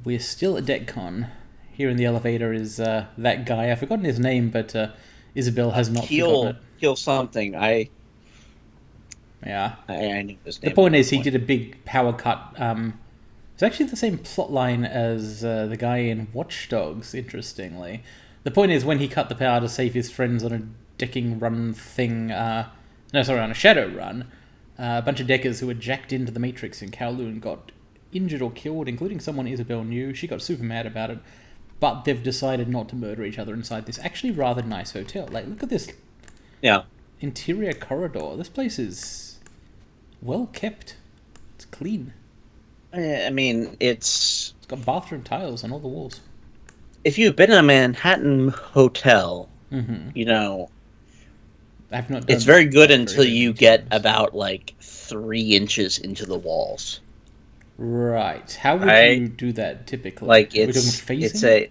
We're still at DECCON. Here in the elevator is that guy. I've forgotten his name, but Isabel has not forgotten it. He'll something. Yeah. I knew his The name at point one is, he point. did a big power cut. It's actually the same plot line as the guy in Watch Dogs, interestingly. The point is, when he cut the power to save his friends on a decking run thing, no, sorry, on a shadow run, a bunch of deckers who were jacked into the Matrix in Kowloon got injured or killed, including someone Isabel knew. She got super mad about it, but they've decided not to murder each other inside this actually rather nice hotel. Like, look at this Yeah. interior corridor. This place is well kept. It's clean. I mean, It's got bathroom tiles on all the walls. if you've been in a Manhattan hotel, Mm-hmm. you know, I've not it's done very good that until very you many get times. about like 3 inches into the walls. Right. How would Right? you do that typically? Like Are we talking it's phasing? a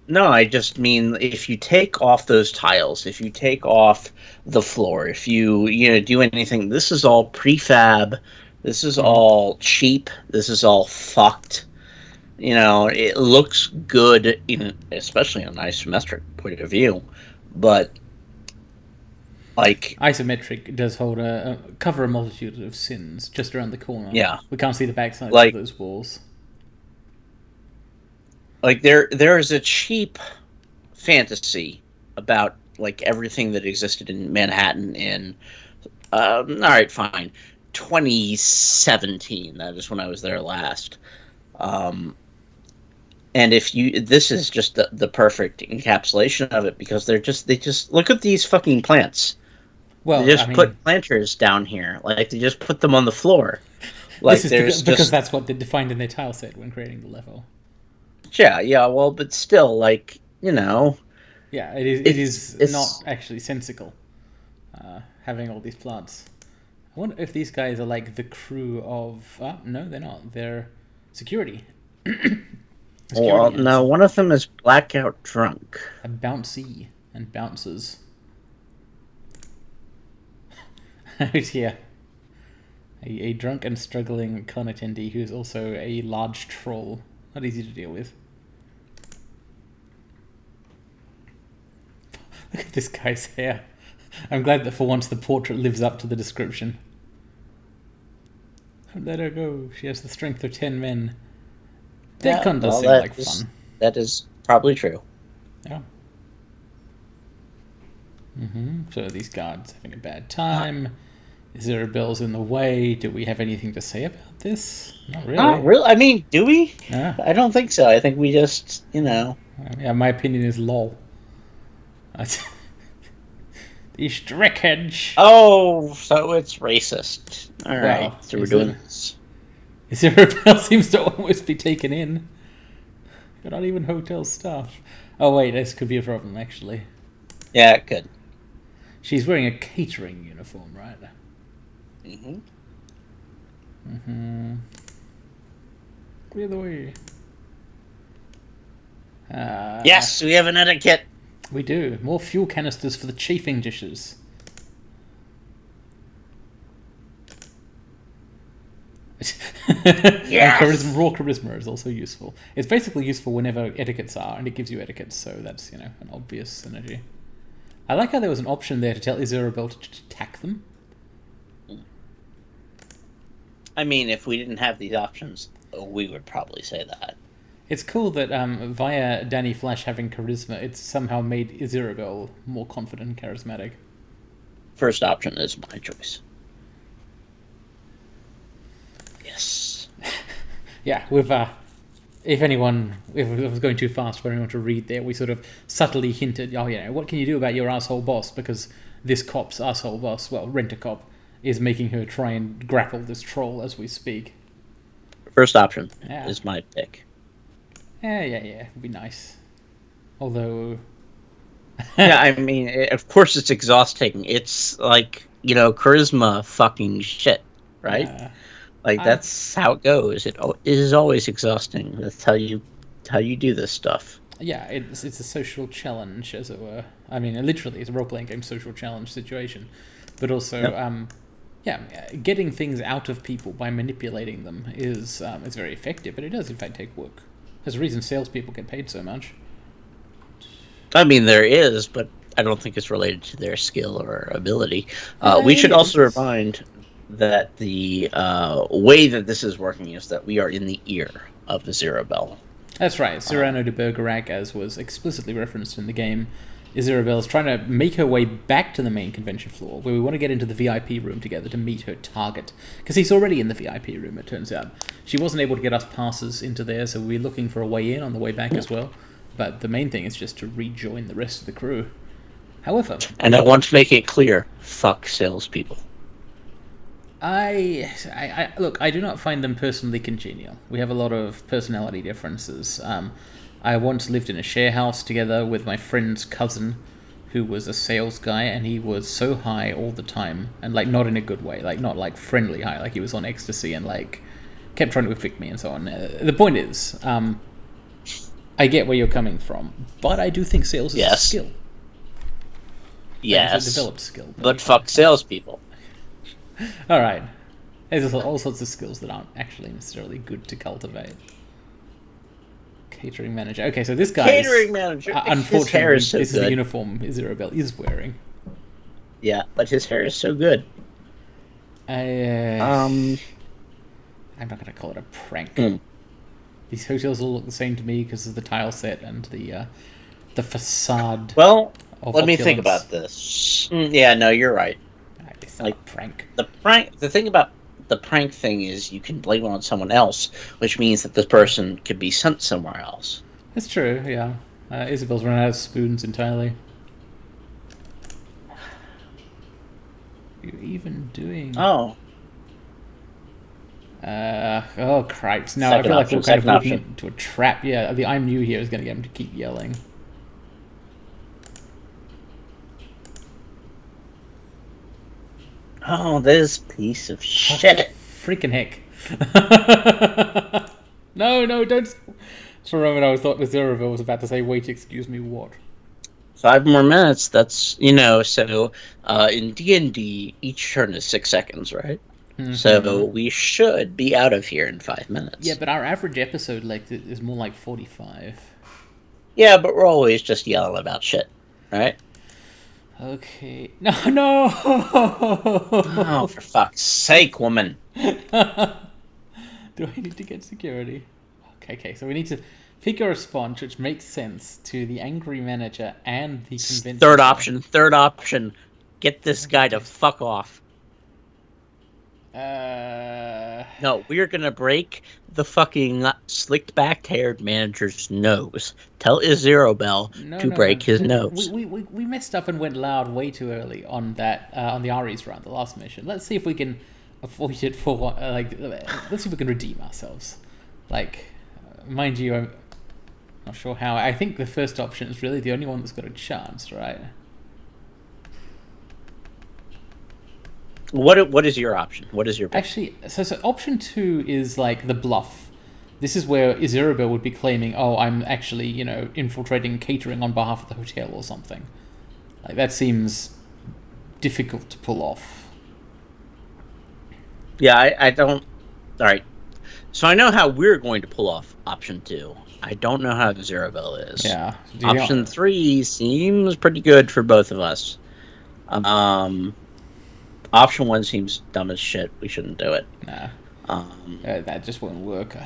no, I just mean if you take off those tiles, if you take off the floor, if you do anything, this is all prefab. This is Mm. all cheap. This is all fucked. It looks good especially in an isometric point of view, but like, Isometric does hold cover a multitude of sins just around the corner. yeah, We can't see the backsides of like those walls. there is a cheap fantasy about like everything that existed in Manhattan in all right, fine, 2017. That is when I was there last. Um, and if you, this is just the perfect encapsulation of it because they just look at these fucking plants. They Well, I just mean, put planters down here, like they just put them on the floor. this Like is there's because just that's what they defined in their tile set when creating the level. yeah, yeah. Well, but still, like Yeah, it is. It it's is not it's actually sensical having all these plants. I wonder if these guys are like the crew of. No, they're not. They're security. well, Security ants. no, one of them is blackout drunk. A bouncy and bounces. Oh yeah. A drunk and struggling con attendee who is also a large troll. Not easy to deal with. Look at this guy's hair. I'm glad that for once the portrait lives up to the description. Let her go. She has the strength of 10 men. Yeah, DeadCon does well, seem like fun. that is probably true. Yeah. So these guards having a bad Uh, time. Is there bells in the way? Do we have anything to say about this? Not Not really. really. I mean, do we? Yeah. I don't think so. I think we just, Yeah, my opinion is lol. That's- the Strickhedge. Oh, so it's racist. All right, Well, so we're is doing it? this. Is there a bell seems to almost be taken in? They're not even hotel staff. Oh wait, this could be a problem actually. Yeah, good. She's wearing a catering uniform, right? Hmm. Clear the way. Yes, we have an etiquette. We do. More fuel canisters for the chafing dishes. And Yes. charisma, raw charisma is also useful. It's basically useful whenever etiquettes are, and it gives you etiquettes, so that's, an obvious synergy. I like how there was an option there to tell Isabel to attack them. I mean, if we didn't have these options, we would probably say that. It's cool that via Danny Flash having charisma, it's somehow made Isabel more confident and charismatic. First option is my choice. Yes. Yeah, if it was going too fast for anyone to read there, we sort of subtly hinted, what can you do about your asshole boss? Because this cop's asshole boss, well, Rent-A-Cop, is making her try and grapple this troll as we speak. First option Yeah. is my pick. Yeah, it'd be nice. Although... Yeah, I mean, of course it's exhausting. It's like, charisma fucking shit, right? uh, Like I, that's how it goes. It is always exhausting. That's how you do this stuff. yeah, it's a social challenge, as it were. I mean, literally, it's a role-playing game social challenge situation. But also, Yep. getting things out of people by manipulating them is very effective, but it does, in fact, take work. There's a reason salespeople get paid so much. I mean, there is, but I don't think it's related to their skill or ability. We It should also is. remind that the way that this is working is that we are in the ear of the Zero Bell. That's right. Cyrano de Bergerac, as was explicitly referenced in the game, Isabel is trying to make her way back to the main convention floor, where we want to get into the VIP room together to meet her target. Because he's already in the VIP room, it turns out. She wasn't able to get us passes into there, so we're looking for a way in on the way back as well. But the main thing is just to rejoin the rest of the crew. However... And I want to make it clear, fuck salespeople. Look, I do not find them personally congenial. We have a lot of personality differences. I once lived in a share house together with my friend's cousin, who was a sales guy, and he was so high all the time, and like not in a good way, like not like friendly high, like he was on ecstasy and like kept trying to evict me and so on. The point is, I get where you're coming from, but I do think sales is a skill. Yes, it's a developed skill. But fuck salespeople. All right, there's all sorts of skills that aren't actually necessarily good to cultivate. Catering manager. Okay, so this guy catering manager. Unfortunately, is so this good. is the uniform Isabel is wearing. Yeah, but his hair is so good. I'm not going to call it a prank. These hotels all look the same to me because of the tile set and the facade. Well, let opulence. me think about this. Yeah, no, you're right. It's not a prank. The thing about the prank thing is you can blame it on someone else, which means that this person could be sent somewhere else. That's true, yeah. Isabel's run out of spoons entirely. What are you even doing? Oh, cripes. Now I feel like we're kind of looking into a trap. Yeah, the I'm new here is going to get him to keep yelling. Oh, this piece of shit. Freaking heck. No, don't. For a moment I thought Azureville was about to say, wait, excuse me, what? 5 more minutes, that's, so in D&D, each turn is 6 seconds, right? Mm-hmm. So we should be out of here in 5 minutes. Yeah, but our average episode length is more like 45. Yeah, but we're always just yelling about shit, right? Okay. No! Oh, for fuck's sake, woman. Do I need to get security? Okay, so we need to pick a response which makes sense to the angry manager and the convention. Third option. Get this guy to fuck off. No, we're gonna break the fucking slicked-back-haired manager's nose. Tell Isabel to break his nose. We messed up and went loud way too early on that on the Ari's run, the last mission. Let's see if we can avoid it for let's see if we can redeem ourselves. Mind you, I'm not sure how. I think the first option is really the only one that's got a chance, right? What is your option? What is your pick? Actually, so option 2 is like the bluff. This is where Isabel would be claiming, oh, I'm actually, infiltrating catering on behalf of the hotel or something. Like, that seems difficult to pull off. Yeah, I don't... Alright. So I know how we're going to pull off option 2. I don't know how Isabel is. Yeah. Option 3 seems pretty good for both of us. Option 1 seems dumb as shit. We shouldn't do it. Nah. That just won't work.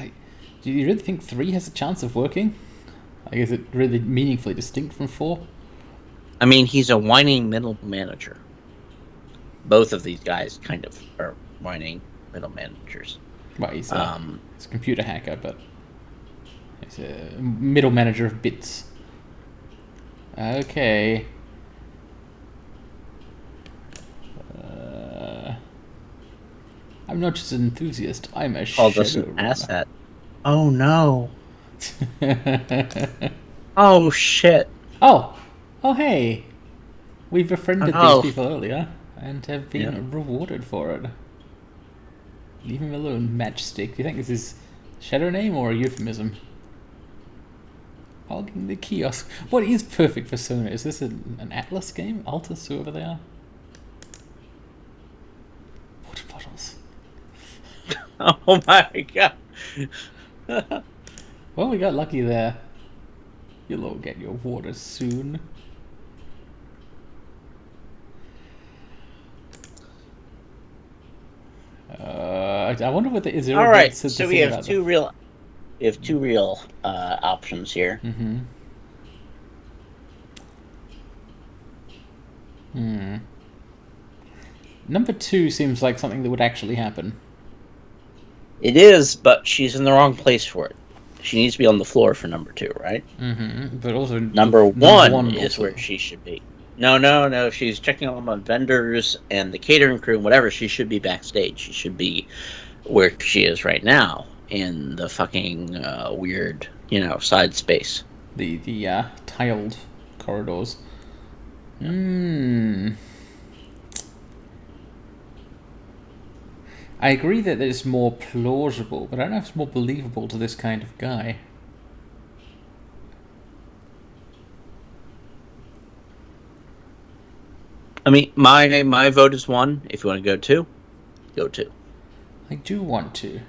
Do you really think 3 has a chance of working? Is it really meaningfully distinct from 4? I mean, he's a whining middle manager. Both of these guys kind of are whining middle managers. Well, he's a computer hacker, but he's a middle manager of bits. Okay. I'm not just an enthusiast, I'm a Shadowrun. Asset. Oh no. Oh shit. Oh hey. We befriended these people earlier and have been rewarded for it. Leave him alone, Matchstick. Do you think this is shadow name or a euphemism? Hogging the kiosk. What is perfect for Sona? Is this an Atlas game? Altus, whoever they are? Water bottles. Oh my god. Well, we got lucky there. You'll all get your water soon. I wonder what the Azura All right, said so to we think have about two real, options here. Mm-hmm. Number 2 seems like something that would actually happen. It is, but she's in the wrong place for it. She needs to be on the floor for number 2, right? Mm-hmm. But also, Number number one one is also. where she should be. No. She's checking on vendors and the catering crew and whatever. She should be backstage. She should be where she is right now in the fucking weird, side space. The tiled corridors. Hmm. I agree that it's more plausible, but I don't know if it's more believable to this kind of guy. I mean, my vote is 1. If you want to go 2, go 2. I do want to.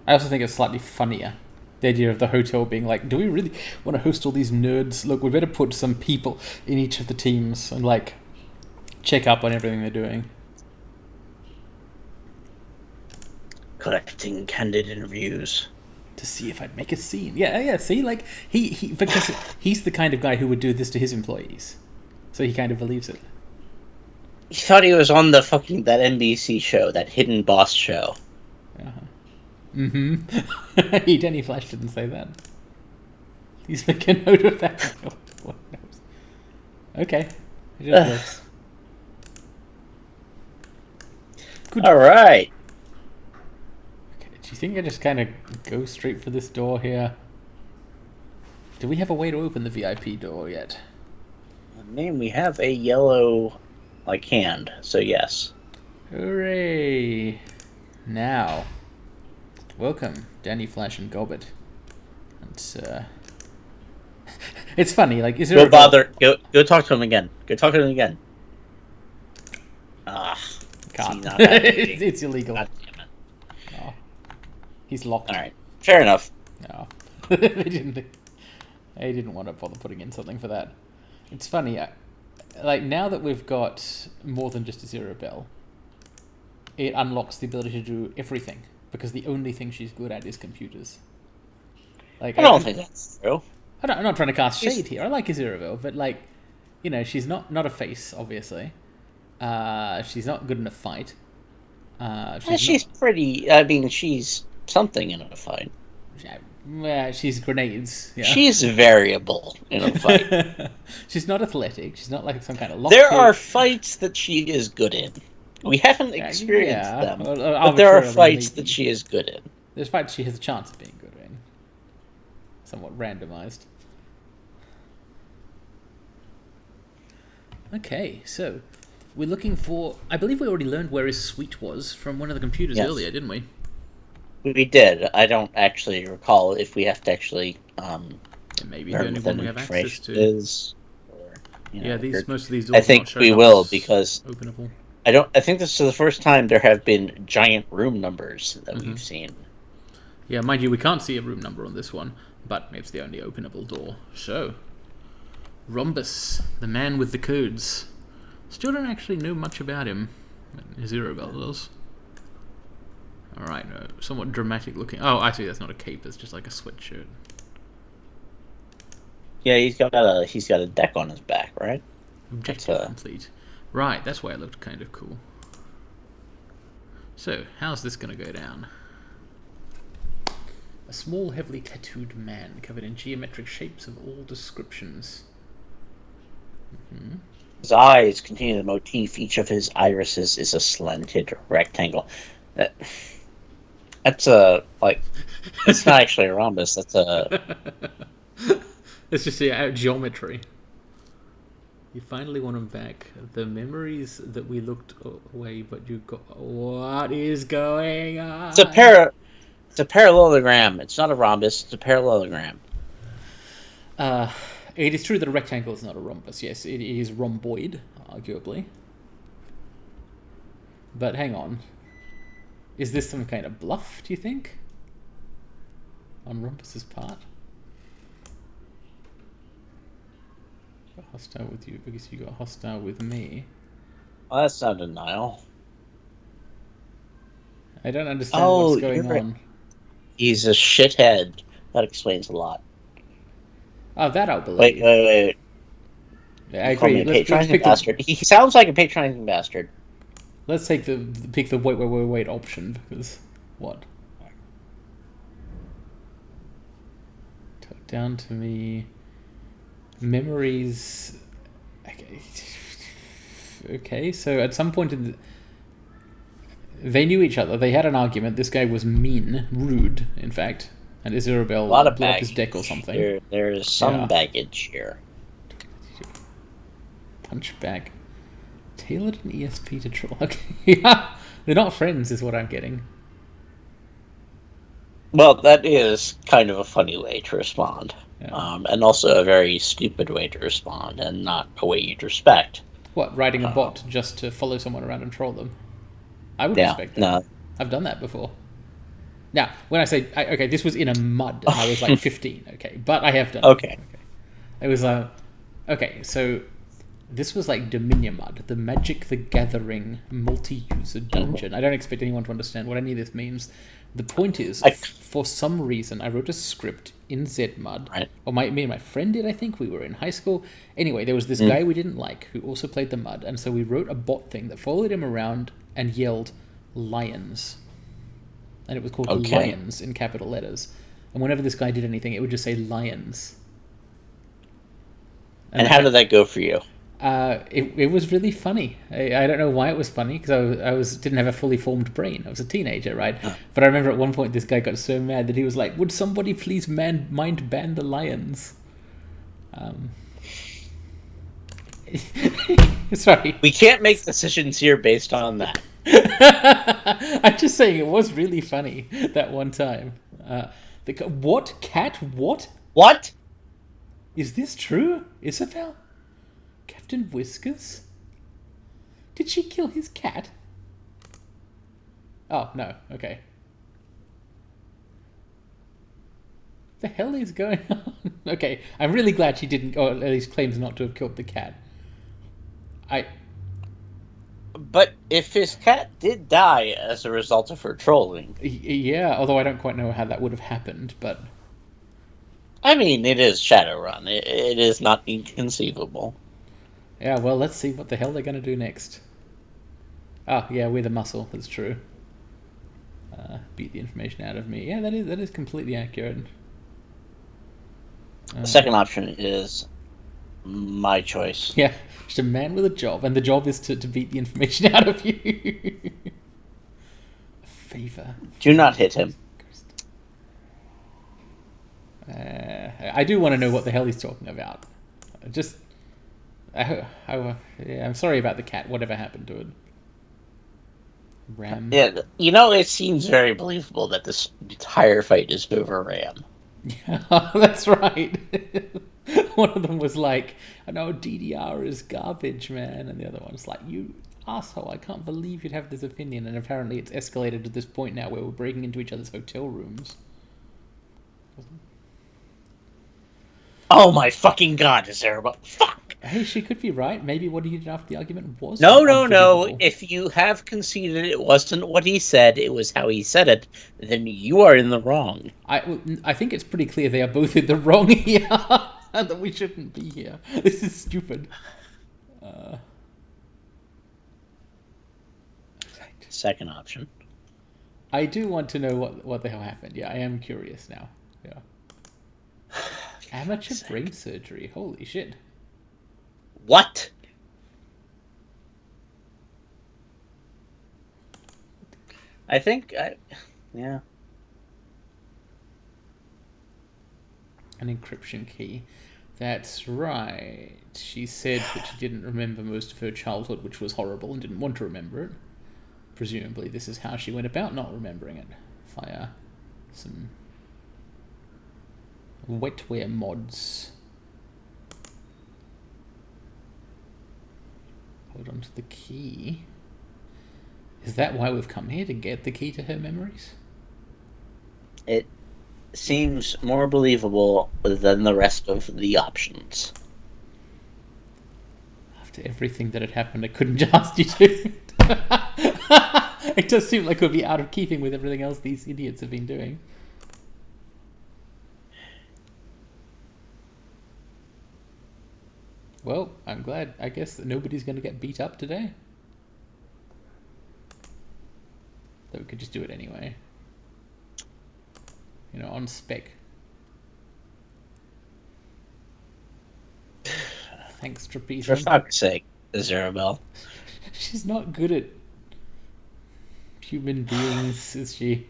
I also think it's slightly funnier. The idea of the hotel being like, do we really want to host all these nerds? Look, we better put some people in each of the teams and, like, check up on everything they're doing. Collecting candid interviews. To see if I'd make a scene. Yeah, see? Like, he because he's the kind of guy who would do this to his employees. So he kind of believes it. He thought he was on that NBC show, that Hidden Boss show. Uh-huh. Danny Flash didn't say that. Please make a note of that. Okay. It just works. Good. All right. Okay, do you think I just kind of go straight for this door here? Do we have a way to open the VIP door yet? Name, we have a yellow, hand, so yes. Hooray! Now, welcome, Danny Flash and Gobbet. It's it's funny. Like, is there Go talk to him again. Go talk to him again. Can't. See, It's illegal. God damn it. Oh. He's locked. All right, fair enough. No, they didn't want to bother putting in something for that. It's funny, like, now that we've got more than just a Zero Bell, it unlocks the ability to do everything, because the only thing she's good at is computers. Like, I don't think that's true. I'm not trying to cast shade here. I like Aziravel, but, like, she's not a face, obviously. She's not good in a fight. She's pretty. I mean, she's something in a fight. She's grenades. Yeah. She's variable in a fight. She's not athletic. She's not like some kind of lockpick. There are fights that she is good in. We haven't experienced them, but there are fights that she is good in. There's fights she has a chance of being good in. Somewhat randomized. Okay, so we're looking for... I believe we already learned where his suite was from one of the computers earlier, didn't we? We did. I don't actually recall if we have to actually... maybe the only one we have access to. Is, or, most of these doors I think we will, because... Openable. I think this is the first time there have been giant room numbers that we've seen. Yeah, mind you, we can't see a room number on this one, but it's the only openable door. So, Rhombus, the man with the codes. Still don't actually know much about him. Zero Bell does. Alright, somewhat dramatic looking. Oh, actually, that's not a cape, it's just like a sweatshirt. Yeah, he's got a deck on his back, right? Objective complete. Right, that's why it looked kind of cool. So, how's this gonna go down? A small, heavily tattooed man covered in geometric shapes of all descriptions. His eyes continue the motif. Each of his irises is a slanted rectangle. That's it's not actually a rhombus. That's a... It's just geometry. You finally want him back. The memories that we looked away, but you got... What is going on? It's a parallelogram. It's not a rhombus. It's a parallelogram. It is true that a rectangle is not a rhombus. Yes, it is rhomboid, arguably. But hang on. Is this some kind of bluff, do you think? on Rhombus's part. Got hostile with you because you got hostile with me. Well, that's not denial. I don't understand what's going Right. on. He's a shithead. That explains a lot. Oh, that I'll believe. Wait. Yeah, I You call me agree. a Let's patronizing pick bastard. He sounds like a patronizing bastard. let's pick the wait option because what? Down to me. Memories. Okay, so at some point they knew each other. They had an argument. This guy was mean, rude, in fact, and Isabel A lot of blew up baggage. his deck or something. There is some baggage here. Punchbag. Tailored an ESP to troll. Okay, yeah, they're not friends, is what I'm getting. Well, that is kind of a funny way to respond. Yeah. And also a very stupid way to respond, and not a way you'd respect. What, writing a bot just to follow someone around and troll them? I would respect that. No. I've done that before. Now, when I say, okay, this was in a mud, and I was like 15, okay, but I have done it. It was, okay, so this was like Dominion Mud, the Magic the Gathering multi-user dungeon. I don't expect anyone to understand what any of this means. The point is, for some reason, I wrote a script in Zmud, or me and my friend did, I think. We were in high school. Anyway, there was this guy we didn't like who also played the Mud, and so we wrote a bot thing that followed him around and yelled, "Lions." And it was called Lions in capital letters. And whenever this guy did anything, it would just say Lions. And how did that go for you? It was really funny. I don't know why it was funny because I didn't have a fully formed brain. I was a teenager, right? But I remember at one point this guy got so mad that he was like, "Would somebody please mind ban the lions?" Sorry, we can't make decisions here based on that. I'm just saying it was really funny that one time. What cat? What? Is this true, Isabel? Captain Whiskers? Did she kill his cat? Oh, no. Okay. The hell is going on? Okay, I'm really glad she didn't, or at least claims not to have killed the cat. But if his cat did die as a result of her trolling... Yeah, although I don't quite know how that would have happened, but... I mean, it is Shadowrun. It is not inconceivable. Yeah, well, let's see what the hell they're going to do next. Ah, yeah, we're the muscle. That's true. Beat the information out of me. Yeah, that is completely accurate. The second option is my choice. Yeah, just a man with a job, and the job is to beat the information out of you. A favor. Do not hit him. I do want to know what the hell he's talking about. I'm sorry about the cat, whatever happened to it. Ram. Yeah, it seems very believable that this entire fight is over Ram. Yeah, that's right. One of them was like, "I know DDR is garbage, man," and the other one's like, "You asshole, I can't believe you'd have this opinion." And apparently it's escalated to this point now where we're breaking into each other's hotel rooms. Oh my fucking god, Isabel. Fuck! Hey, she could be right. Maybe what he did after the argument was... No. If you have conceded it wasn't what he said, it was how he said it, then you are in the wrong. I think it's pretty clear they are both in the wrong here. And that we shouldn't be here. This is stupid. Second option. I do want to know what the hell happened. Yeah, I am curious now. Yeah. Amateur brain surgery. Holy shit. What? Yeah. An encryption key. That's right. She said that she didn't remember most of her childhood, which was horrible, and didn't want to remember it. Presumably this is how she went about not remembering it. Via some wetware mods. Hold on to the key. Is that why we've come here, to get the key to her memories? seems more believable than the rest of the options. After everything that had happened, I couldn't just ask you to. It does seem like it would be out of keeping with everything else these idiots have been doing. Well, I'm glad. I guess that nobody's going to get beat up today. Though we could just do it anyway. You know, on spec. Thanks, Trapezium. For fuck's sake, Zarabelle. She's not good at human beings, is she?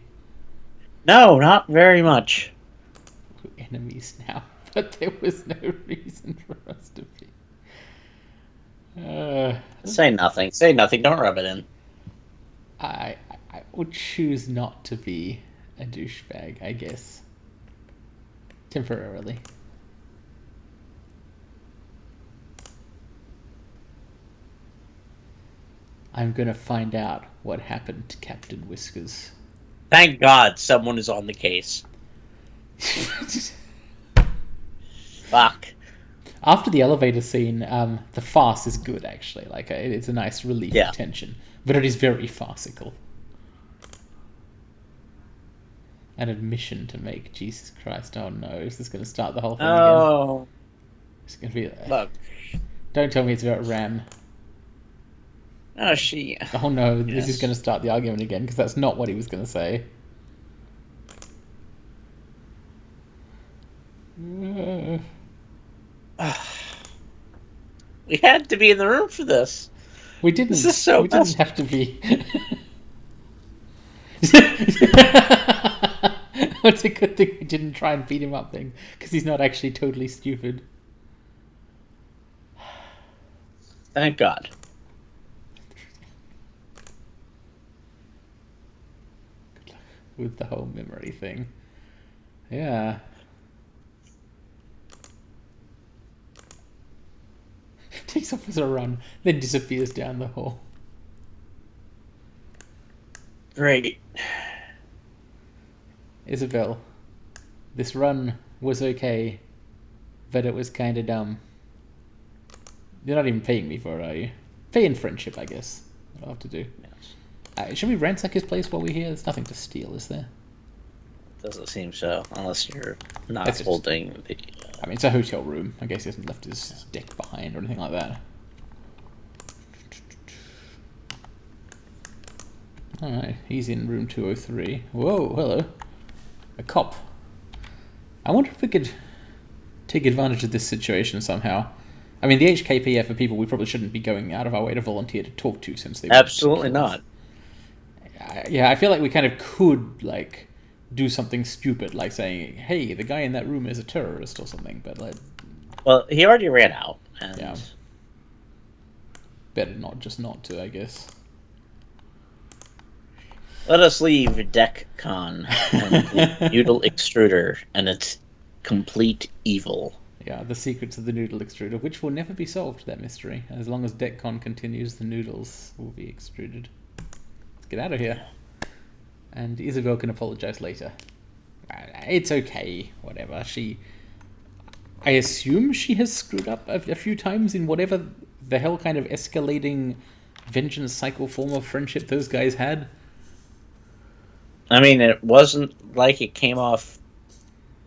No, not very much. We're enemies now, but there was no reason for us to be. Say nothing. Say nothing. Don't rub it in. I would choose not to be a douchebag, I guess. Temporarily. I'm gonna find out what happened to Captain Whiskers. Thank God someone is on the case. Fuck. After the elevator scene, the farce is good, actually. Like, it's a nice relief of tension. But it is very farcical. An admission to make. Jesus Christ, oh no. Is this going to start the whole thing again? It's going to be... Look. Don't tell me it's about Ram. Oh, she... Oh no, yes. This is going to start the argument again, because that's not what he was going to say. We had to be in the room for this. We didn't. This is so... We didn't have to be... What's a good thing we didn't try and beat him up then, because he's not actually totally stupid. Thank God. Good luck with the whole memory thing. Yeah. Takes off as a run, then disappears down the hall. Great. Isabel, this run was okay, but it was kind of dumb. You're not even paying me for it, are you? Pay in friendship, I guess. I'll have to do. Yes. Should we ransack his place while we're here? There's nothing to steal, is there? Doesn't seem so, unless you're not holding the... I mean, it's a hotel room. I guess he hasn't left his deck behind or anything like that. Alright, he's in room 203. Whoa, hello. A cop. I wonder if we could take advantage of this situation somehow. I mean, the HKPF are people we probably shouldn't be going out of our way to volunteer to talk to, since they... Absolutely not. Yeah, I feel like we kind of could, like, do something stupid, like saying, hey, the guy in that room is a terrorist or something, but like... Well, he already ran out, and... Yeah. Better not, just not to, I guess. Let us leave DECCON and the noodle extruder and its complete evil. Yeah, the secrets of the noodle extruder, which will never be solved, that mystery. As long as DECCON continues, the noodles will be extruded. Let's get out of here. And Isabel can apologize later. It's okay, whatever. I assume she has screwed up a few times in whatever the hell kind of escalating vengeance cycle form of friendship those guys had. I mean, it wasn't like it came off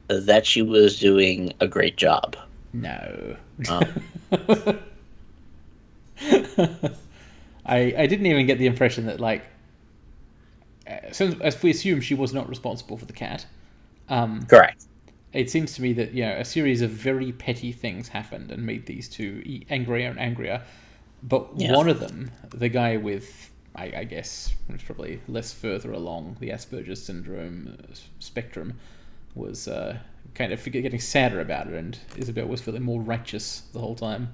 that she was doing a great job. No. I didn't even get the impression that, like, since as we assume she was not responsible for the cat. Correct. It seems to me that, you know, a series of very petty things happened and made these two angrier and angrier. But one of them, the guy with, I guess, was probably less further along the Asperger's syndrome spectrum, was kind of getting sadder about it, and Isabel was feeling more righteous the whole time.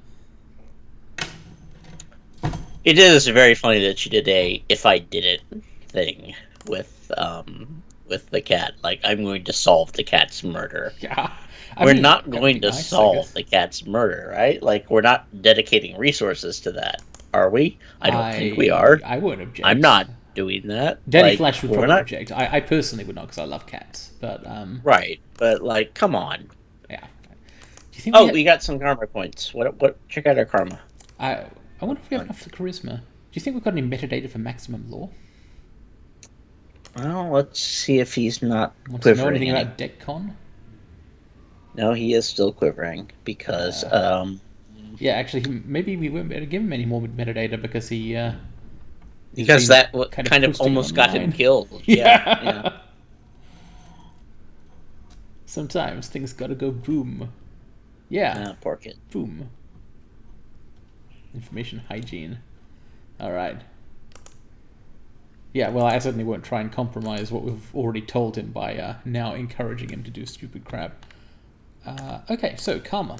It is very funny that she did a "if I did it" thing with the cat. Like, I'm going to solve the cat's murder. Yeah, we're not going to solve the cat's murder, right? Like, we're not dedicating resources to that, are we? I don't think we are. I wouldn't object. I'm not. doing that. Danny Flash would we're probably not object. I personally would not because I love cats. But right, but like, come on. yeah. Do you think We got some karma points. What? Check out our karma. I wonder if we have enough for charisma. Do you think we've got any metadata for maximum law? Well, let's see if he's not Want quivering. to know anything about DECCON? No, he is still quivering because. Yeah, actually, maybe we won't be able to give him any more metadata because he. Because that kind of almost got him killed. Yeah. Sometimes things gotta go boom. Yeah. Poor kid. Boom. Information hygiene. Alright. Yeah, well, I certainly won't try and compromise what we've already told him by now encouraging him to do stupid crap. Okay, so karma.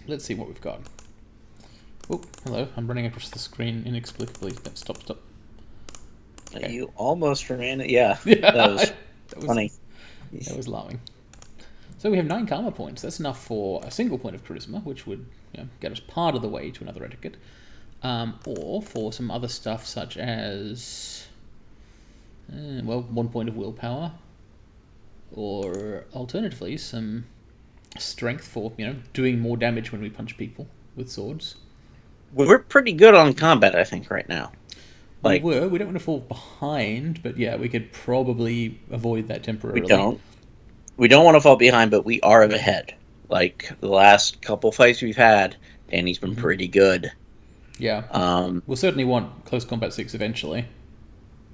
Let's see what we've got. Oh, hello. I'm running across the screen inexplicably. Stop. Okay. You almost ran it. Yeah. That was funny. That was laughing. So we have 9 karma points. That's enough for a single point of charisma, which would get us part of the way to another etiquette. Or for some other stuff such as, 1 point of willpower. Or alternatively, some strength for, doing more damage when we punch people with swords. We're pretty good on combat, I think, right now. We don't want to fall behind, but yeah, we could probably avoid that temporarily. We don't want to fall behind, but we are ahead. Like, the last couple fights we've had, Danny's been pretty good. Yeah. We'll certainly want Close Combat 6 eventually.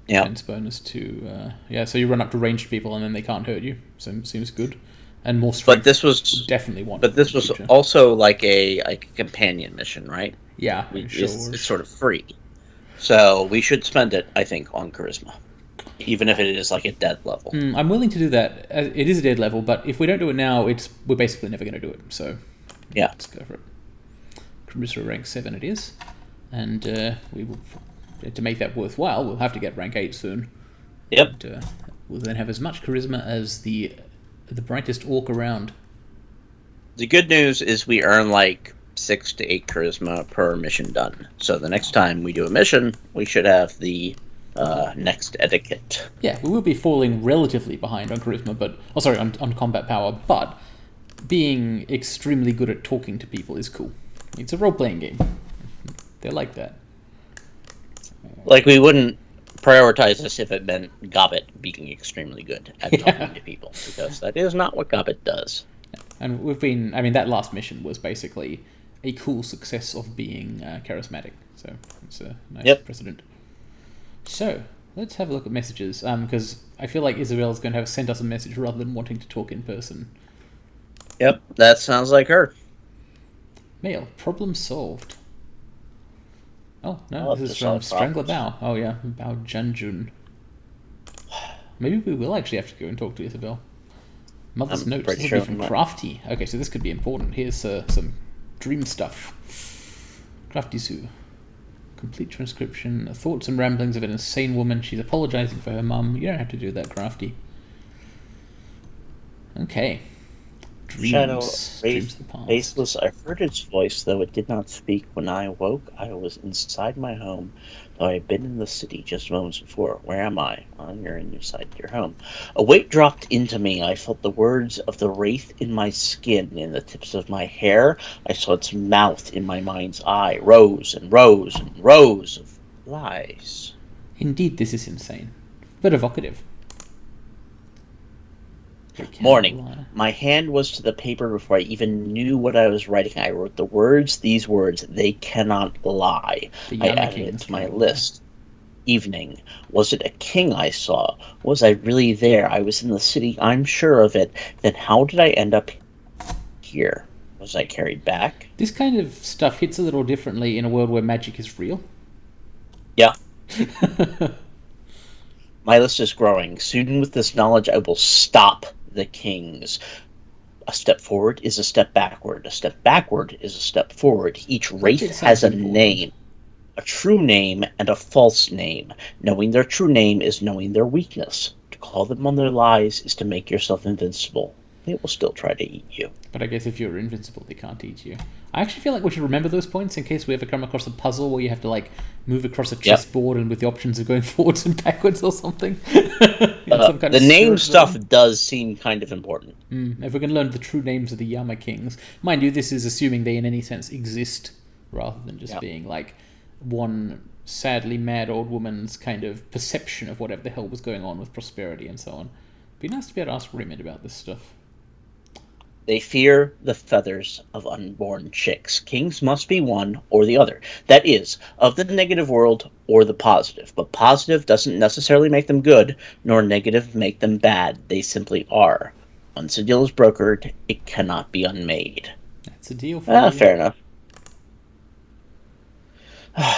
Yeah. Defense bonus to... so you run up to ranged people and then they can't hurt you. So seems good. And more strength. But this was... Definitely want. But this was also like a companion mission, right? Yeah, it's sort of free. So we should spend it, I think, on charisma. Even if it is like a dead level. I'm willing to do that. It is a dead level, but if we don't do it now, we're basically never going to do it. So yeah, let's go for it. Charisma rank 7 it is. And we will, to make that worthwhile, we'll have to get rank 8 soon. Yep. And, we'll then have as much charisma as the brightest orc around. The good news is we earn like 6 to 8 charisma per mission done. So the next time we do a mission, we should have the next etiquette. Yeah, we will be falling relatively behind on charisma, but on combat power, but being extremely good at talking to people is cool. It's a role-playing game. They're like that. Like, we wouldn't prioritize this if it meant Gobbet being extremely good at talking to people, because that is not what Gobbet does. And that last mission was basically a cool success of being charismatic, so it's a nice precedent. So, let's have a look at messages, because I feel like Isabel's going to have sent us a message rather than wanting to talk in person. Yep, that sounds like her. Mail, problem solved. Oh, no, this is from Strangler Bao. Oh, yeah, Bao Janjun. Maybe we will actually have to go and talk to Isabel. Mother's notes. This will be from Crafty. Okay, so this could be important. Here's some dream stuff. Crafty Sue. Complete transcription. Thoughts and ramblings of an insane woman. She's apologizing for her mum. You don't have to do that, Crafty. Okay. Dreams. Shadow, Dreams of the past. faceless. I heard its voice, though it did not speak. When I awoke, I was inside my home, though I had been in the city just moments before. Where am I? Well, you're inside your home. A weight dropped into me. I felt the words of the wraith in my skin, in the tips of my hair. I saw its mouth in my mind's eye. Rows and rows and rows of lies. Indeed, this is insane, but evocative. Morning. My hand was to the paper before I even knew what I was writing. I wrote these words, they cannot lie. I added it to my list. Evening. Was it a king I saw? Was I really there? I was in the city, I'm sure of it. Then how did I end up here? Was I carried back? This kind of stuff hits a little differently in a world where magic is real. Yeah. My list is growing. Soon with this knowledge, I will stop the kings. A step forward is a step backward. A step backward is a step forward. Each wraith has a name. A true name and a false name. Knowing their true name is knowing their weakness. To call them on their lies is to make yourself invincible. They will still try to eat you. But I guess if you're invincible, they can't eat you. I actually feel like we should remember those points in case we ever come across a puzzle where you have to like move across a chessboard and with the options of going forwards and backwards or something. The name stuff does seem kind of important. If we can learn the true names of the Yama Kings. Mind you, this is assuming they in any sense exist rather than just being like one sadly mad old woman's kind of perception of whatever the hell was going on with prosperity and so on. Be nice to be able to ask Remit about this stuff. They fear the feathers of unborn chicks. Kings must be one or the other. That is, of the negative world or the positive. But positive doesn't necessarily make them good, nor negative make them bad. They simply are. Once a deal is brokered, it cannot be unmade. That's a deal for you. Fair enough.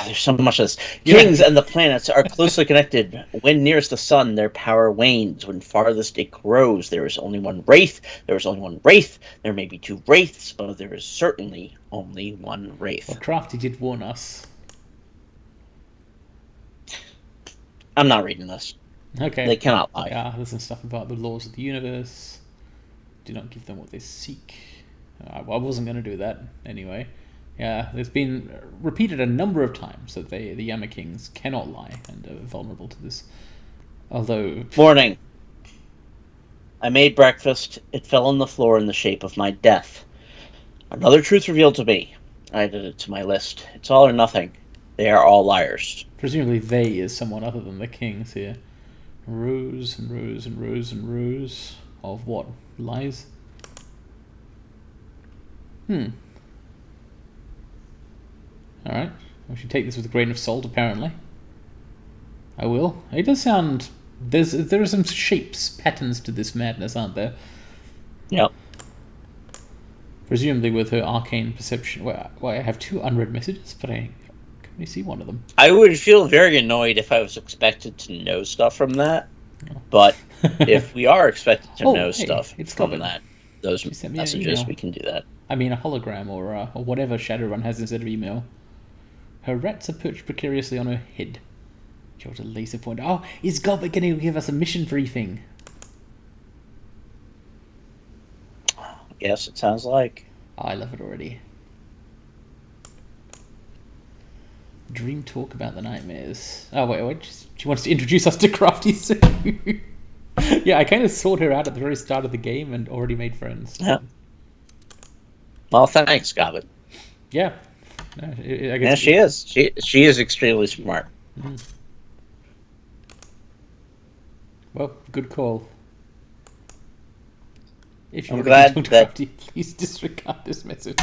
There's so much of this. Kings and the planets are closely connected. When nearest the sun, their power wanes. When farthest it grows, there is only one wraith. There is only one wraith. There may be two wraiths, but there is certainly only one wraith. Well, Crafty did warn us. I'm not reading this. Okay. They cannot lie. Yeah, there's some stuff about the laws of the universe. Do not give them what they seek. I wasn't going to do that anyway. Yeah, there's been repeated a number of times that the Yama Kings cannot lie and are vulnerable to this. Although... Morning. I made breakfast. It fell on the floor in the shape of my death. Another truth revealed to me. I added it to my list. It's all or nothing. They are all liars. Presumably they is someone other than the kings here. Rows and rows and rows and rows of what? Lies? Alright, we should take this with a grain of salt, apparently. I will. It does sound... There are some shapes, patterns to this madness, aren't there? Yep. Presumably with her arcane perception... Well, I have two unread messages, but I can only see one of them. I would feel very annoyed if I was expected to know stuff from that. But if we are expected to know stuff from that, those messages, we can do that. I mean, a hologram or whatever Shadowrun has instead of email. Her rats are perched precariously on her head. She holds a laser pointer. Oh, is Gobbit going to give us a mission briefing? Yes, it sounds like. Oh, I love it already. Dream talk about the nightmares. Oh, wait. She wants to introduce us to Crafty Sue. Yeah, I kind of sought her out at the very start of the game and already made friends. Yeah. Well, thanks, Gobbit. Yeah. No, I guess she is. She is extremely smart. Mm-hmm. Well, good call. If you're glad that Crafty, please disregard this message.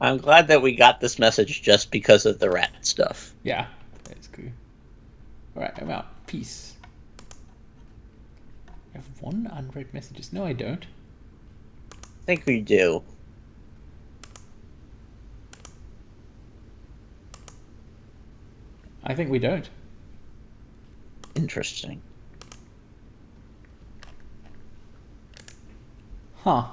I'm glad that we got this message just because of the rat stuff. Yeah, that's cool. Alright, I'm out. Peace. I have one unread messages. No, I don't. I think we do. I think we don't. Interesting. Huh.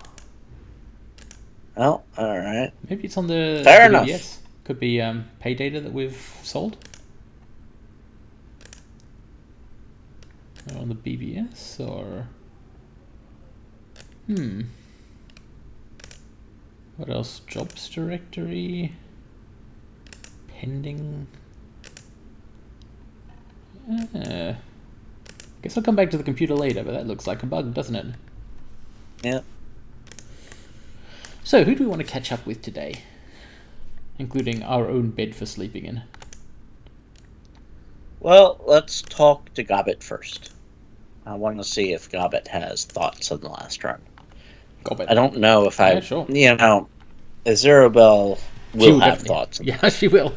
Well, alright. Maybe it's on the... Fair enough. Yes. Could be pay data that we've sold. Or on the BBS, or... What else? Jobs directory... Pending... Guess I'll come back to the computer later, but that looks like a bug, doesn't it? Yeah. So, who do we want to catch up with today? Including our own bed for sleeping in. Well, let's talk to Gobbit first. I want to see if Gobbit has thoughts on the last run. Gobbit. I don't know if I... Yeah, sure. You know, Azurabel will have thoughts. Yeah, she will.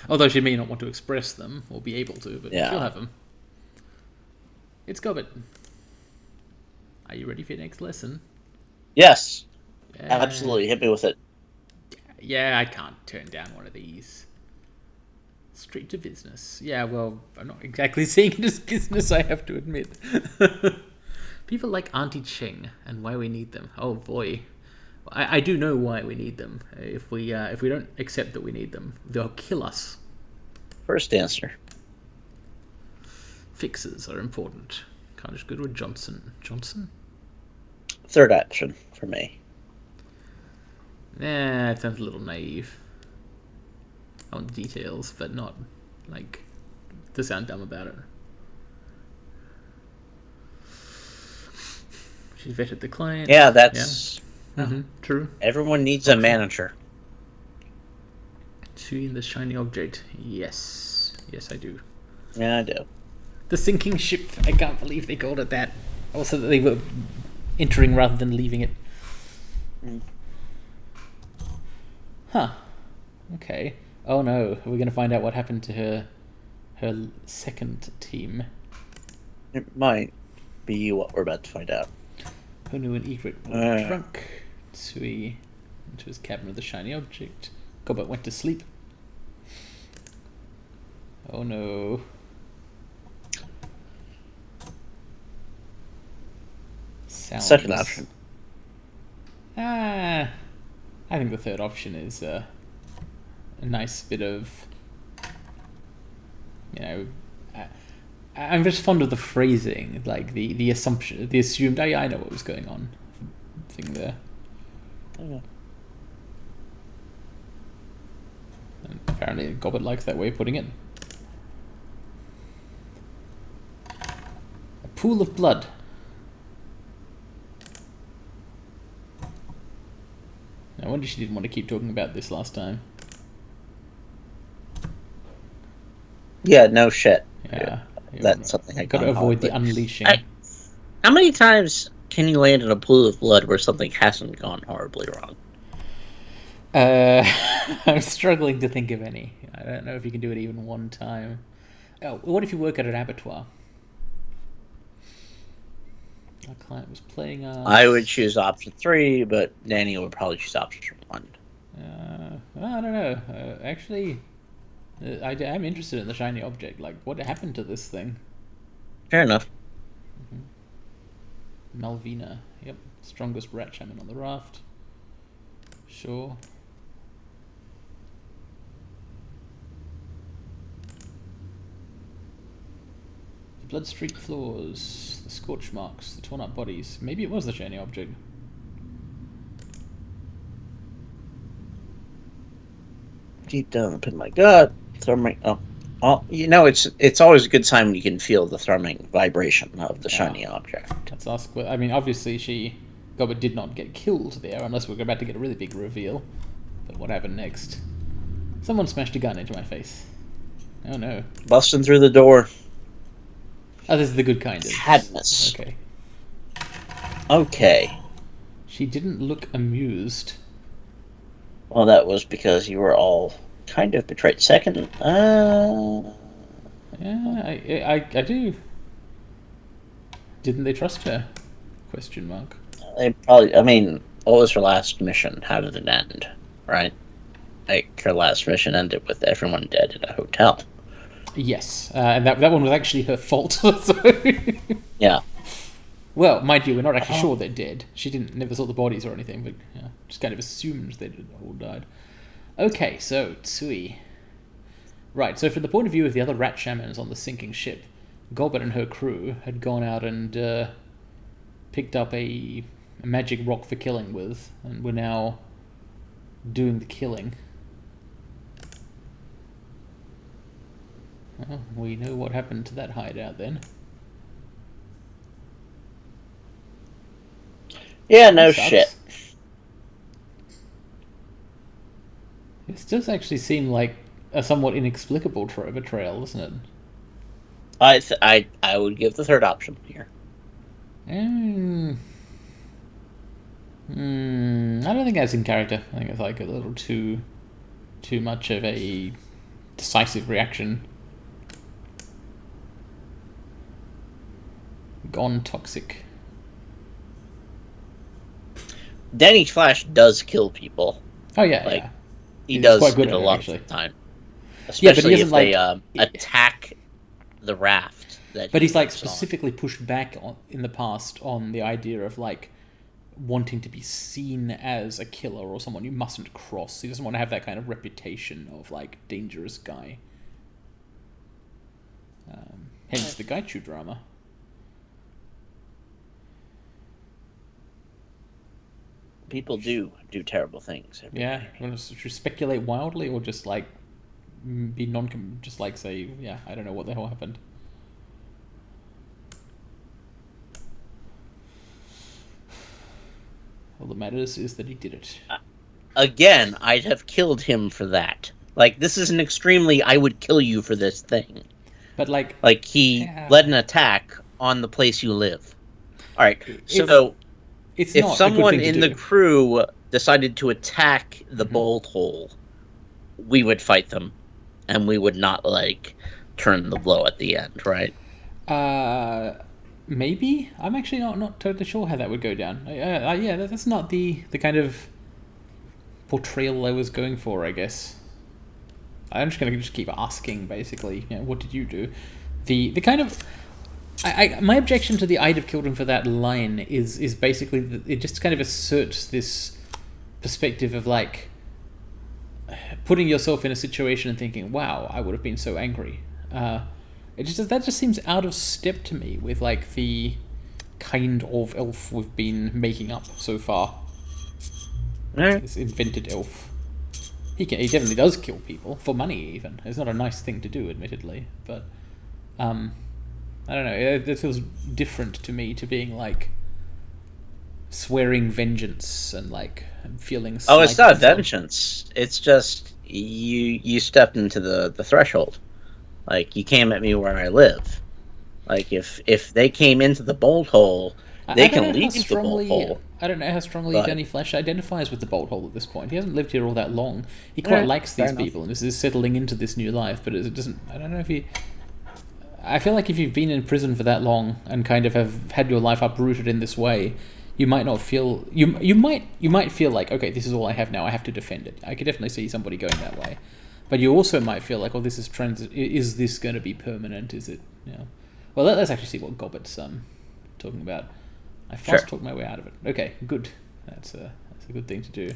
Although she may not want to express them, or be able to, but she'll have them. It's Gobbit. Are you ready for your next lesson? Yes. Absolutely. Hit me with it. Yeah, I can't turn down one of these. Straight to business. Yeah, well, I'm not exactly seeing it as business, I have to admit. People like Auntie Cheng and why we need them. Oh boy. I do know why we need them. If we don't accept that we need them, they'll kill us. First answer. Fixes are important. Can't just go to a Johnson. Johnson? third option for me. Nah, it sounds a little naive. I want the details, but not, like, to sound dumb about it. She vetted the client. Yeah, that's... Yeah. True. Everyone needs a manager. Shooting the shiny object. Yes. Yes, I do. Yeah, I do. The sinking ship. I can't believe they called it that. Also, that they were entering rather than leaving it. Huh. Okay. Oh no. Are we going to find out what happened to her second team? It might be what we're about to find out. Honu and Egret were drunk. Tsui into his cabin with the shiny object. Gobert went to sleep. Oh no. Sounds. Second option. I think the third option is a nice bit of, you know, I'm just fond of the phrasing, like the assumption, the assumed, I know what was going on thing there. Okay. And apparently Gobert likes that way of putting it. A pool of blood. I wonder she didn't want to keep talking about this last time. Yeah, no shit. Yeah. That's something I got to avoid the unleashing. How many times can you land in a pool of blood where something hasn't gone horribly wrong? I'm struggling to think of any. I don't know if you can do it even one time. Oh, what if you work at an abattoir? Our client was playing us. I would choose option 3, but Danny would probably choose option 1. Well, I don't know. Actually, I'm interested in the shiny object. Like, what happened to this thing? Fair enough. Malvina. Yep. Strongest rat shaman on the raft. Sure. The blood-streaked floors, the scorch marks, the torn-up bodies. Maybe it was the shiny object. Deep down up in my gut, thrumming. Oh, you know, it's always a good sign when you can feel the thrumming vibration of the shiny object. Let's ask. I mean, obviously, Gobert did not get killed there, unless we're about to get a really big reveal. But what happened next? Someone smashed a gun into my face. Oh no! Busting through the door. Oh, this is the good kind of Sadness. Okay. Okay. She didn't look amused. Well, that was because you were all kind of betrayed. Second, yeah, I do. Didn't they trust her? Question mark. They probably. I mean, what was her last mission? How did it end? Right. Like her last mission ended with everyone dead in a hotel. Yes, and that one was actually her fault. So. Yeah. Well, mind you, we're not actually sure they're dead. She never saw the bodies or anything, but just kind of assumed they all died. Okay, so Tsui. Right, so from the point of view of the other rat shamans on the sinking ship, Gobert and her crew had gone out and picked up a magic rock for killing with, and were now doing the killing. Well, we know what happened to that hideout then. Yeah, no shit. This does actually seem like a somewhat inexplicable betrayal, doesn't it? I would give the third option here. I don't think that's in character. I think it's like a little too much of a decisive reaction. Gone toxic. Danny Flash does kill people. Oh yeah, like yeah. He does quite good it at a lot actually. of the time. Especially if they attack the raft. But he's like specifically pushed back in the past on the idea of like wanting to be seen as a killer or someone you mustn't cross. He doesn't want to have that kind of reputation of like dangerous guy. Hence the Gaichu drama. People do terrible things. Yeah, you want to speculate wildly, or just like be just like say, yeah, I don't know what the hell happened. All that matters is that he did it. Again, I'd have killed him for that. Like, this is an extremely I would kill you for this thing. But like he yeah. led an attack on the place you live. All right, so it's if not someone in the crew decided to attack the bolt hole, we would fight them, and we would not like turn the blow at the end, right? Maybe. I'm actually not totally sure how that would go down. Yeah, that's not the kind of portrayal I was going for, I guess. I'm just gonna keep asking, basically. You know, what did you do? The kind of my objection to the "I'd have killed him for that" line is basically that it just kind of asserts this perspective of like putting yourself in a situation and thinking, "Wow, I would have been so angry." That just seems out of step to me with like the kind of elf we've been making up so far. This invented elf. He definitely does kill people for money. Even it's not a nice thing to do, admittedly, but I don't know. It feels different to me to being like swearing vengeance and like feeling. Oh, it's not vengeance. It's just you stepped into the threshold. Like, you came at me where I live. Like, if they came into the bolt hole, they can leave the bolt hole. I don't know how strongly Danny Flash identifies with the bolt hole at this point. He hasn't lived here all that long. He quite likes these people and is settling into this new life, but it doesn't... I don't know if he... I feel like if you've been in prison for that long and kind of have had your life uprooted in this way, you might not feel... You might feel like, okay, this is all I have now, I have to defend it. I could definitely see somebody going that way. But you also might feel like, oh, this is is this going to be permanent? Is it, you know? Well, let's actually see what Gobbett's talking about. I fast talked my way out of it. Okay, good. That's a good thing to do.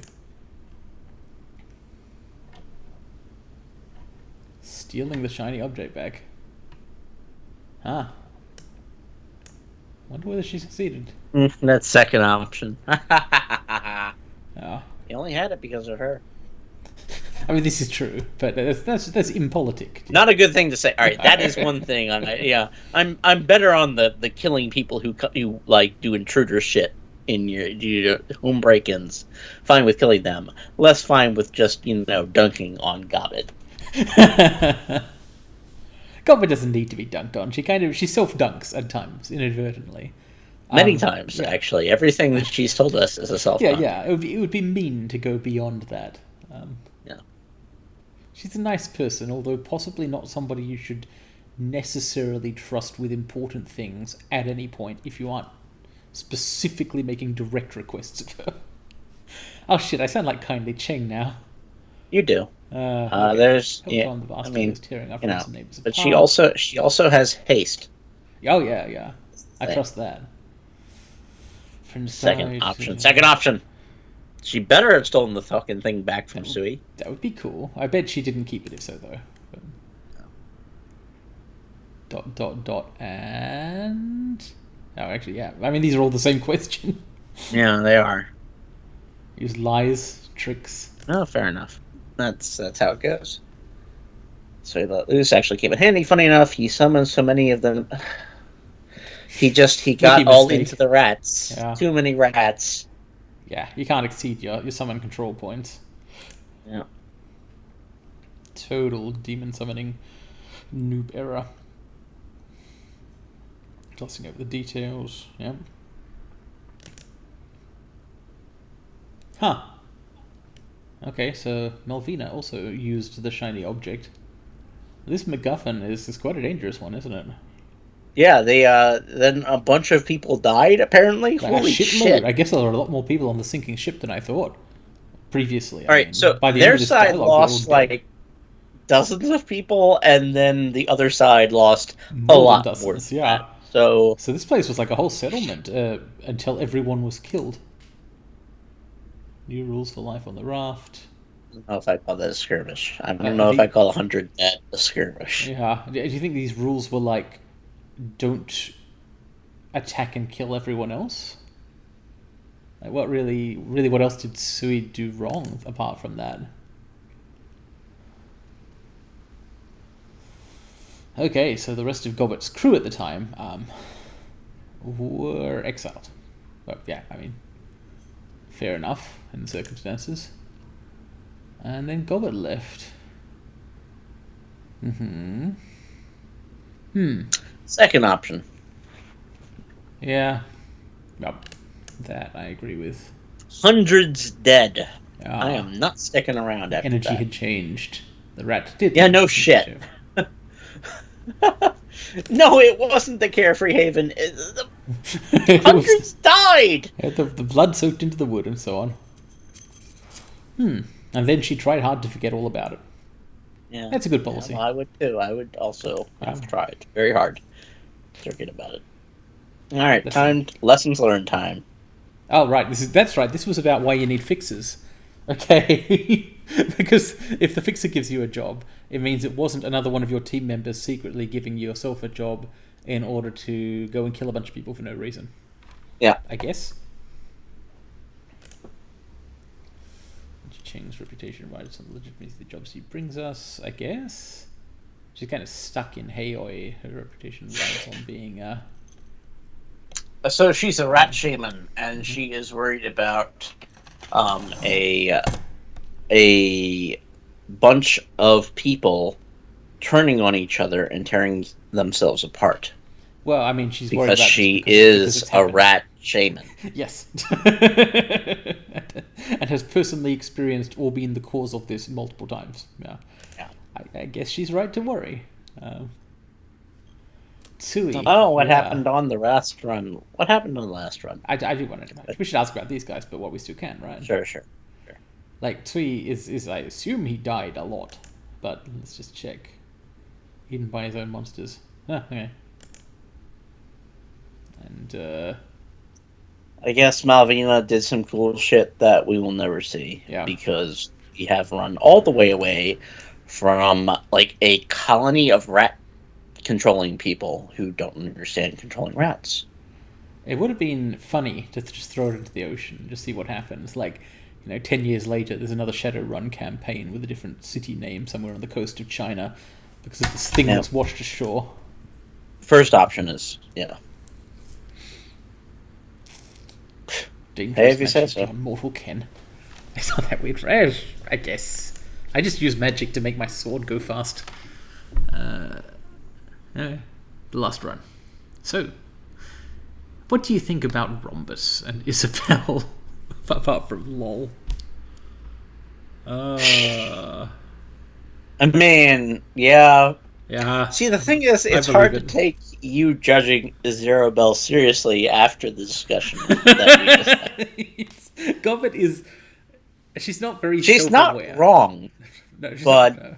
Stealing the shiny object back. Huh. Wonder whether she succeeded. That second option. Oh. He only had it because of her. I mean, this is true, but that's impolitic. Not a good thing to say. All right, that is one thing. I'm better on the killing people who like do intruder shit in your home break-ins. Fine with killing them. Less fine with just dunking on Gobbet. Gobbet doesn't need to be dunked on. She self-dunks at times inadvertently. Many times, actually. Everything that she's told us is a self-dunk. Yeah. It would be mean to go beyond that. Yeah. She's a nice person, although possibly not somebody you should necessarily trust with important things at any point if you aren't specifically making direct requests of her. Oh shit, I sound like Kindly Cheng now. You do. Okay. There's but she also has haste. Oh yeah. I trust that. Second option. She better have stolen the fucking thing back from Sui. That would be cool. I bet she didn't keep it if so, though. But... ... and... Oh, actually, yeah. I mean, these are all the same question. Yeah, they are. Use lies, tricks. Oh, fair enough. That's how it goes. So this actually came in handy. Funny enough, he summoned so many of them. He got all into the rats. Yeah. Too many rats. Yeah, you can't exceed your summon control points. Yeah. Total demon summoning noob error. Glossing over the details. Yeah. Huh. Okay, so Melvina also used the shiny object. This MacGuffin is quite a dangerous one, isn't it? Yeah, then a bunch of people died, apparently. Like holy shit. I guess there were a lot more people on the sinking ship than I thought previously. Alright, so by the their side lost like dozens of people, and then the other side lost a lot more. Yeah. So this place was like a whole settlement until everyone was killed. New rules for life on the raft. I don't know if I call that a skirmish. I don't know if I call 100 dead a skirmish. Yeah. Do you think these rules were like, don't attack and kill everyone else? Like, what what else did Sui do wrong apart from that? Okay, so the rest of Goblet's crew at the time were exiled. Well, yeah, I mean, fair enough in the circumstances. And then Goblet left. Second option. Yeah. Yep. That I agree with. Hundreds dead. Ah. I am not sticking around after Energy that. had changed. The rat did. Yeah, no shit. No, it wasn't the Carefree Haven. Hundreds died! Yeah, the blood soaked into the wood and so on. And then she tried hard to forget all about it. Yeah, that's a good policy. Yeah, well, I would too. I would also have tried very hard to forget about it. All right, lessons learned time. Oh, right. That's right. This was about why you need fixers. Okay. Because if the fixer gives you a job, it means it wasn't another one of your team members secretly giving yourself a job in order to go and kill a bunch of people for no reason. Yeah. I guess. Ching's reputation rides on the legitimacy of the jobs he brings us, I guess. She's kind of stuck in Heioi. Her reputation rides on being So she's a rat shaman, and she is worried about a bunch of people turning on each other and tearing themselves apart. Well, I mean, she's worried because about she is a rat shaman. Yes. And has personally experienced or been the cause of this multiple times. Yeah. I guess she's right to worry. Tsui. Oh, what happened on the last run? What happened on the last run? I do want to know. We should ask about these guys, but what we still can, right? Sure. Like, Tsui is I assume he died a lot, but let's just check. Eaten by his own monsters. Okay. And, I guess Malvina did some cool shit that we will never see. Yeah. Because we have run all the way away from, like, a colony of rat controlling people who don't understand controlling rats. It would have been funny to just throw it into the ocean and just see what happens. Like, 10 years later, there's another Shadowrun campaign with a different city name somewhere on the coast of China because of this thing that's washed ashore. First option is, Dangerous if you say so. Mortal Ken. It's not that weird. I guess. I just use magic to make my sword go fast. The last run. So, what do you think about Rhombus and Isabel? Apart from LOL. I mean, yeah. Yeah. See, the thing is, it's hard to take you judging Zarabelle seriously after the discussion that we just had. Gobbet is... She's not very She's self-aware. not wrong. No, she's but... not. No.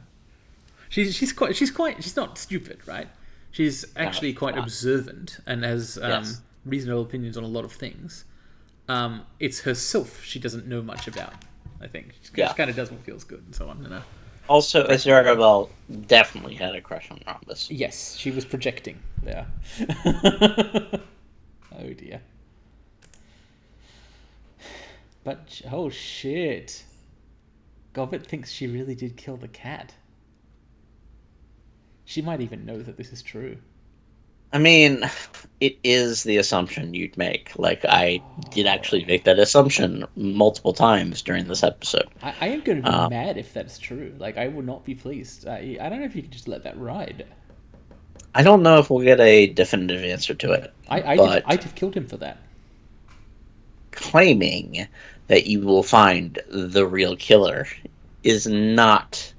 She's not stupid, right? She's actually quite observant and has reasonable opinions on a lot of things. It's herself she doesn't know much about, I think. She kind of does what feels good and so on. Also, Zarabelle definitely had a crush on Rhombus. Yes, she was projecting there. Oh dear. But, oh shit. Gobbet thinks she really did kill the cat. She might even know that this is true. I mean, it is the assumption you'd make. Like, I did actually make that assumption multiple times during this episode. I am going to be mad if that's true. Like, I would not be pleased. I don't know if you could just let that ride. I don't know if we'll get a definitive answer to it. I'd have killed him for that. Claiming that you will find the real killer is not...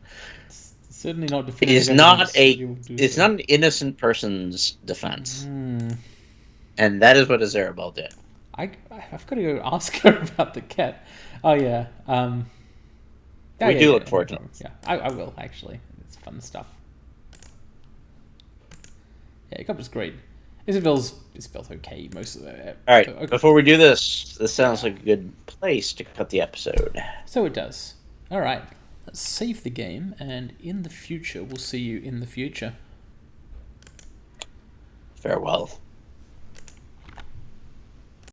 Certainly not definitive. It's not an innocent person's defense. And that is what Zarabelle did. I've got to go ask her about the cat. Oh, yeah. We do look forward to it. Yeah, I will, actually. It's fun stuff. Yeah, Gobbet's great. Isabel's okay most of it. Alright, okay. Before we do this sounds like a good place to cut the episode. So it does. Alright. Let's save the game, and in the future, we'll see you in the future. Farewell.